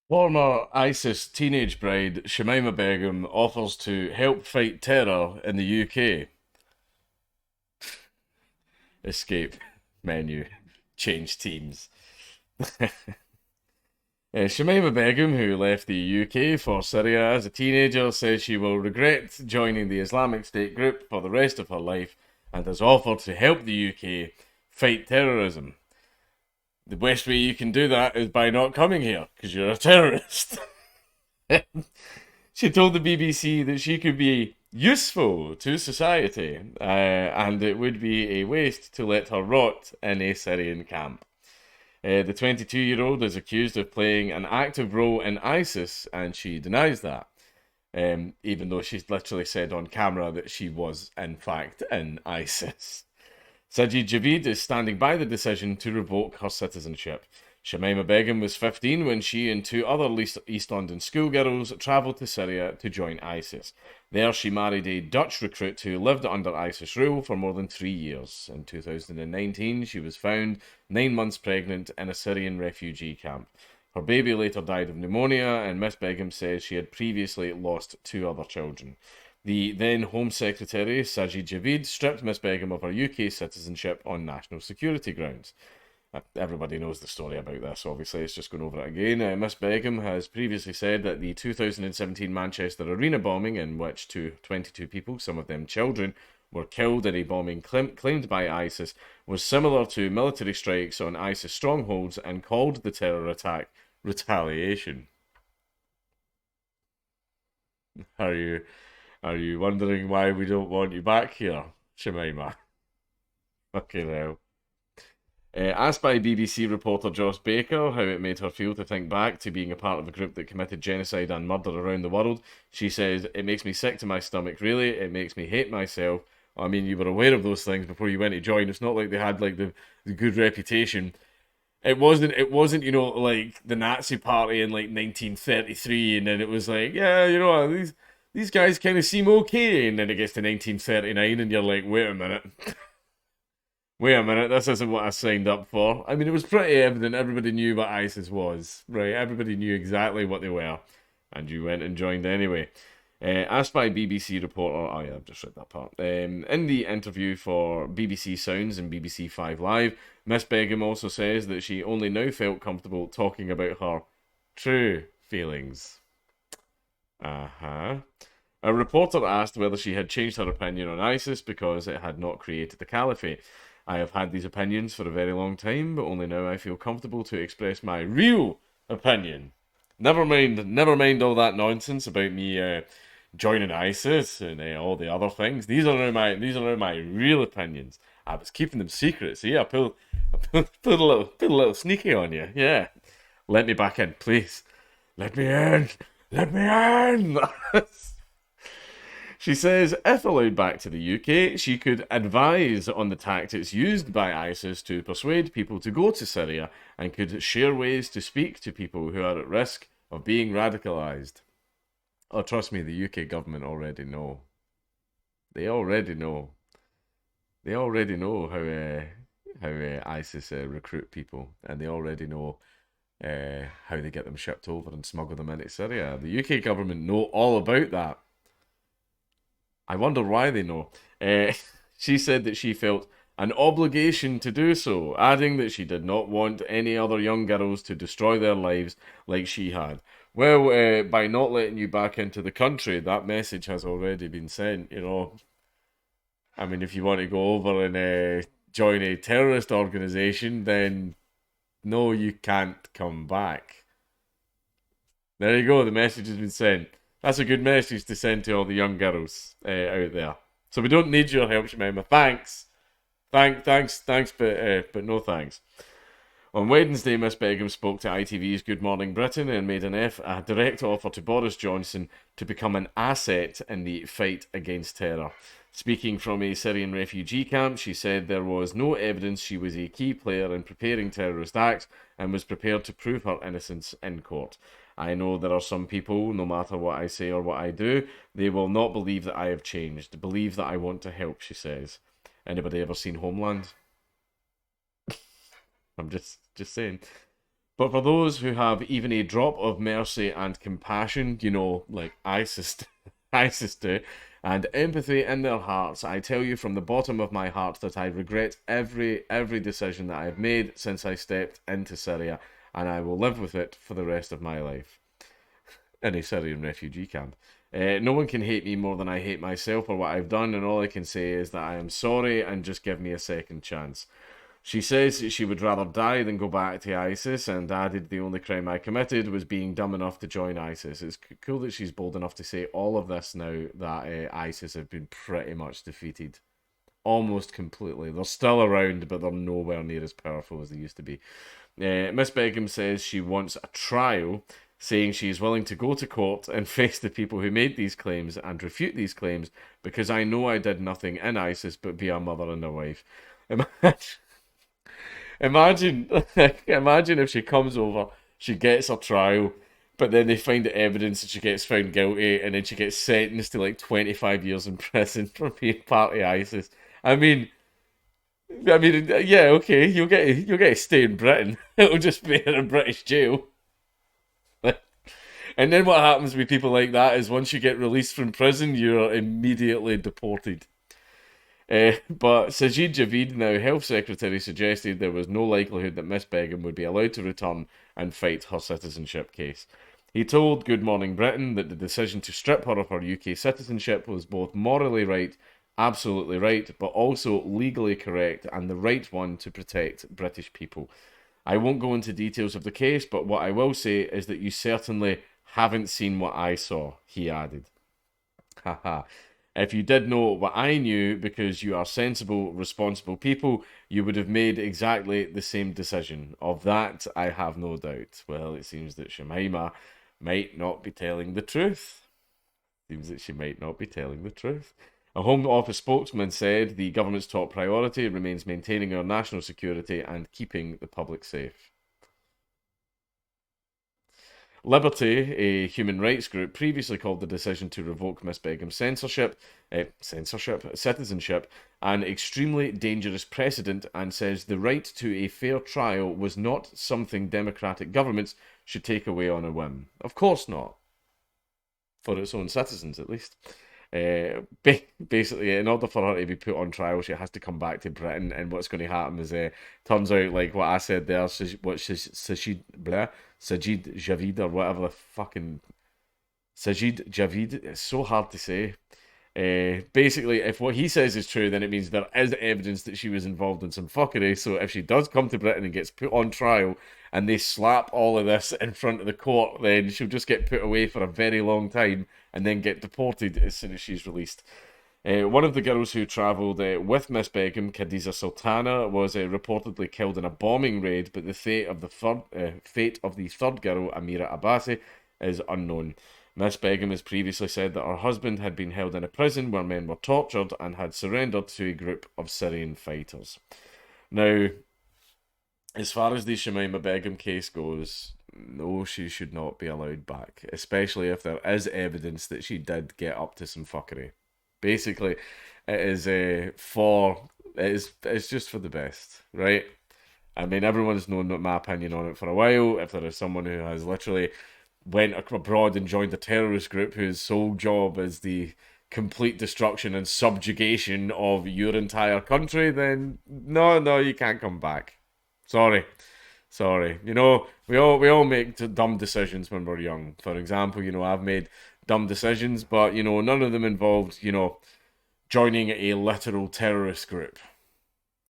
Former ISIS teenage bride Shamima Begum offers to help fight terror in the UK. Escape menu. Change teams. Shamima Begum, who left the UK for Syria as a teenager, says she will regret joining the Islamic State group for the rest of her life and has offered to help the UK fight terrorism. The best way you can do that is by not coming here, because you're a terrorist. She told the BBC that she could be useful to society, and it would be a waste to let her rot in a Syrian camp. The 22-year-old is accused of playing an active role in ISIS, and she denies that, even though she's literally said on camera that she was, in fact, in ISIS. Sajid Javid is standing by the decision to revoke her citizenship. Shamima Begum was 15 when she and two other East London schoolgirls travelled to Syria to join ISIS. There, she married a Dutch recruit who lived under ISIS rule for more than 3 years. In 2019, she was found 9 months pregnant in a Syrian refugee camp. Her baby later died of pneumonia, and Miss Begum says she had previously lost two other children. The then Home Secretary, Sajid Javid, stripped Miss Begum of her UK citizenship on national security grounds. Everybody knows the story about this, obviously, it's just going over it again. Miss Begum has previously said that the 2017 Manchester Arena bombing, in which 22 people, some of them children, were killed in a bombing claimed by ISIS, was similar to military strikes on ISIS strongholds and called the terror attack retaliation. Are you are you wondering why we don't want you back here, Shamima? Okay, now. Asked by BBC reporter Joss Baker how it made her feel to think back to being a part of a group that committed genocide and murder around the world, she says, "It makes me sick to my stomach, really. It makes me hate myself. I mean, you were aware of those things before you went to join. It's not like they had like the good reputation. It wasn't, like the Nazi party in like 1933, and then it was like, yeah, these guys kind of seem okay, and then it gets to 1939, and you're like, wait a minute. Wait a minute, this isn't what I signed up for. I mean, it was pretty evident everybody knew what ISIS was, right? Everybody knew exactly what they were, and you went and joined anyway. Asked by BBC reporter, oh yeah, I've just read that part. In the interview for BBC Sounds and BBC 5 Live, Miss Begum also says that she only now felt comfortable talking about her true feelings. Uh huh. A reporter asked whether she had changed her opinion on ISIS because it had not created the caliphate. I have had these opinions for a very long time, but only now I feel comfortable to express my real opinion. Never mind all that nonsense about me joining ISIS and all the other things. These are now my real opinions. I was keeping them secret. See, I pulled a little sneaky on you. Yeah, let me back in, please. Let me in. Let me in. She says if allowed back to the UK, she could advise on the tactics used by ISIS to persuade people to go to Syria and could share ways to speak to people who are at risk of being radicalised. Oh, trust me, the UK government already know. They already know. They already know how ISIS recruit people, and they already know how they get them shipped over and smuggle them into Syria. The UK government know all about that. I wonder why they know. Uh, she said that she felt an obligation to do so, adding that she did not want any other young girls to destroy their lives like she had. Well, by not letting you back into the country, that message has already been sent. I mean, if you want to go over and join a terrorist organization, then no, you can't come back. There you go, the message has been sent. That's a good message to send to all the young girls out there. So we don't need your help, Shemima. Thanks. Thanks, but no thanks. On Wednesday, Miss Begum spoke to ITV's Good Morning Britain and made a direct offer to Boris Johnson to become an asset in the fight against terror. Speaking from a Syrian refugee camp, she said there was no evidence she was a key player in preparing terrorist acts and was prepared to prove her innocence in court. I know there are some people, no matter what I say or what I do, they will not believe that I have changed, believe that I want to help, she says. Anybody ever seen Homeland? I'm just saying. But for those who have even a drop of mercy and compassion, like ISIS, ISIS do, and empathy in their hearts, I tell you from the bottom of my heart that I regret every decision that I have made since I stepped into Syria, and I will live with it for the rest of my life. In a Syrian refugee camp. No one can hate me more than I hate myself for what I've done, and all I can say is that I am sorry and just give me a second chance. She says she would rather die than go back to ISIS, and added the only crime I committed was being dumb enough to join ISIS. It's cool that she's bold enough to say all of this now that ISIS have been pretty much defeated. Almost completely. They're still around, but they're nowhere near as powerful as they used to be. Miss Begum says she wants a trial, saying she is willing to go to court and face the people who made these claims and refute these claims because I know I did nothing in ISIS but be a mother and a wife. Imagine, imagine if she comes over, she gets her trial, but then they find the evidence and she gets found guilty, and then she gets sentenced to like 25 years in prison for being part of ISIS. I mean, yeah, okay, you'll get to stay in Britain. It'll just be in a British jail. And then what happens with people like that is once you get released from prison, you're immediately deported. But Sajid Javid, now Health Secretary, suggested there was no likelihood that Miss Begum would be allowed to return and fight her citizenship case. He told Good Morning Britain that the decision to strip her of her UK citizenship was both morally right, absolutely right, but also legally correct and the right one to protect British people. I won't go into details of the case, but what I will say is that you certainly haven't seen what I saw, he added. Haha. If you did know what I knew, because you are sensible, responsible people, you would have made exactly the same decision. Of that, I have no doubt. Well, it seems that Shamima might not be telling the truth. Seems that she might not be telling the truth. A Home Office spokesman said the government's top priority remains maintaining our national security and keeping the public safe. Liberty, a human rights group, previously called the decision to revoke Miss Begum's citizenship, an extremely dangerous precedent, and says the right to a fair trial was not something democratic governments should take away on a whim. Of course not. For its own citizens, at least. Basically, in order for her to be put on trial, she has to come back to Britain, and what's going to happen is, turns out, like what I said there, Sajid Javid, or whatever the fucking Sajid Javid, it's so hard to say. Basically, if what he says is true, then it means there is evidence that she was involved in some fuckery. So if she does come to Britain and gets put on trial, and they slap all of this in front of the court, then she'll just get put away for a very long time and then get deported as soon as she's released. One of the girls who travelled with Miss Begum, Khadija Sultana, was reportedly killed in a bombing raid, but the fate of the third girl, Amira Abbasi, is unknown. Miss Begum has previously said that her husband had been held in a prison where men were tortured and had surrendered to a group of Syrian fighters. Now, as far as the Shamima Begum case goes, no, she should not be allowed back, especially if there is evidence that she did get up to some fuckery. Basically, it's just for the best, right? I mean, everyone's known my opinion on it for a while. If there is someone who has literally went abroad and joined a terrorist group whose sole job is the complete destruction and subjugation of your entire country, then no, you can't come back. Sorry. You know, we all make dumb decisions when we're young. For example, I've made dumb decisions, but none of them involved, joining a literal terrorist group.